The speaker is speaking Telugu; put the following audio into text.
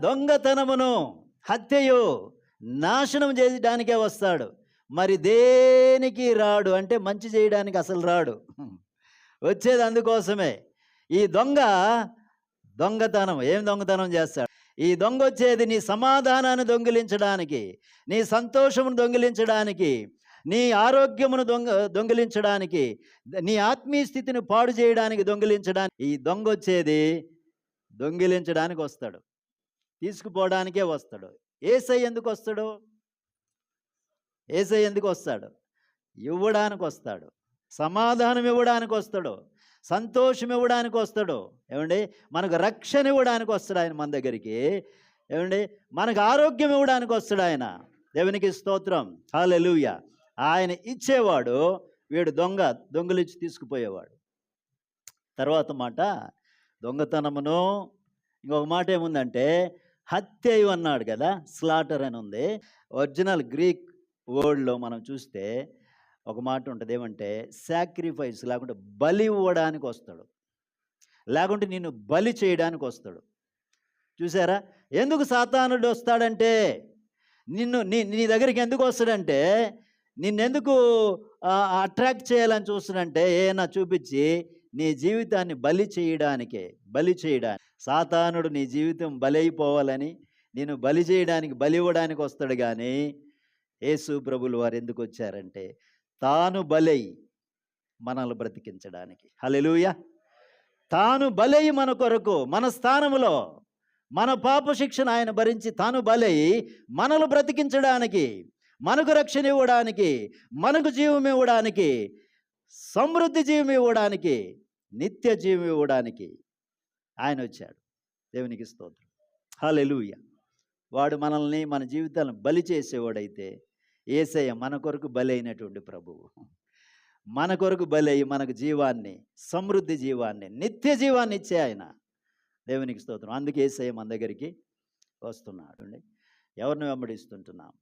దొంగతనమును, హత్యయు, నాశనం చేయడానికే వస్తాడు. మరి దేనికి రాడు అంటే మంచి చేయడానికి అసలు రాడు. వచ్చేది అందుకోసమే. ఈ దొంగతనం ఏం దొంగతనం చేస్తాడు? ఈ దొంగ వచ్చేది నీ సమాధానాన్ని దొంగిలించడానికి, నీ సంతోషమును దొంగిలించడానికి, నీ ఆరోగ్యమును దొంగిలించడానికి, నీ ఆత్మీయ స్థితిని పాడు చేయడానికి, దొంగిలించడానికి. ఈ దొంగ వచ్చేది దొంగిలించడానికి వస్తాడు, తీసుకుపోవడానికే వస్తాడు. యేసయ్య ఎందుకు వస్తాడు? యేసయ్య ఎందుకు వస్తాడు? ఇవ్వడానికి వస్తాడు, సమాధానం ఇవ్వడానికి వస్తాడు, సంతోషం ఇవ్వడానికి వస్తాడు. ఏమండి, మనకు రక్షణ ఇవ్వడానికి వస్తాడు ఆయన మన దగ్గరికి. ఏమండి, మనకు ఆరోగ్యం ఇవ్వడానికి వస్తాడు ఆయన. దేవునికి స్తోత్రం, హల్లెలూయా. ఆయన ఇచ్చేవాడు, వీడు దొంగలిచ్చి తీసుకుపోయేవాడు. తర్వాత మాట దొంగతనమును, ఇంకొక మాట ఏముందంటే హత్యయు అన్నాడు కదా, స్లాటర్ అని ఉంది. ఒరిజినల్ గ్రీక్ వర్డ్లో మనం చూస్తే ఒక మాట ఉంటుంది, ఏమంటే సాక్రిఫైస్, లేకుంటే బలి ఇవ్వడానికి వస్తాడు, లేకుంటే నిన్ను బలి చేయడానికి వస్తాడు. చూసారా? ఎందుకు సాతానుడు వస్తాడంటే, నీ దగ్గరికి ఎందుకు వస్తాడంటే, నిన్నెందుకు అట్రాక్ట్ చేయాలని చూస్తాడంటే, ఏమైనా చూపించి నీ జీవితాన్ని బలి చేయడానికి. సాతానుడు నీ జీవితం బలి అయిపోవాలని, నేను బలి చేయడానికి, బలి ఇవ్వడానికి వస్తాడు. కానీ యేసు ప్రభులు వారు ఎందుకు వచ్చారంటే, తాను బలై మనల్ని బ్రతికించడానికి. హల్లెలూయా. తాను బలై మన కొరకు, మన స్థానములో, మన పాప శిక్షణ ఆయన భరించి తాను బలై మనల్ని బ్రతికించడానికి, మనకు రక్షణ ఇవ్వడానికి, మనకు జీవం ఇవ్వడానికి, సమృద్ధి జీవం ఇవ్వడానికి, నిత్య జీవం ఇవ్వడానికి ఆయన వచ్చాడు. దేవునికి స్తోత్రం, హల్లెలూయా. వాడు మనల్ని, మన జీవితాలను బలి చేసేవాడైతే, యేసయ్య మన కొరకు బలి అయినటువంటి ప్రభువు. మన కొరకు బలి అయ్యి మనకు జీవాన్ని, సమృద్ధి జీవాన్ని, నిత్య జీవాన్ని ఇచ్చే ఆయన. దేవునికి స్తోత్రం. అందుకే యేసయ్య మన దగ్గరికి వస్తున్నాడు. ఎవరిని వెంబడిస్తుంటున్నాం?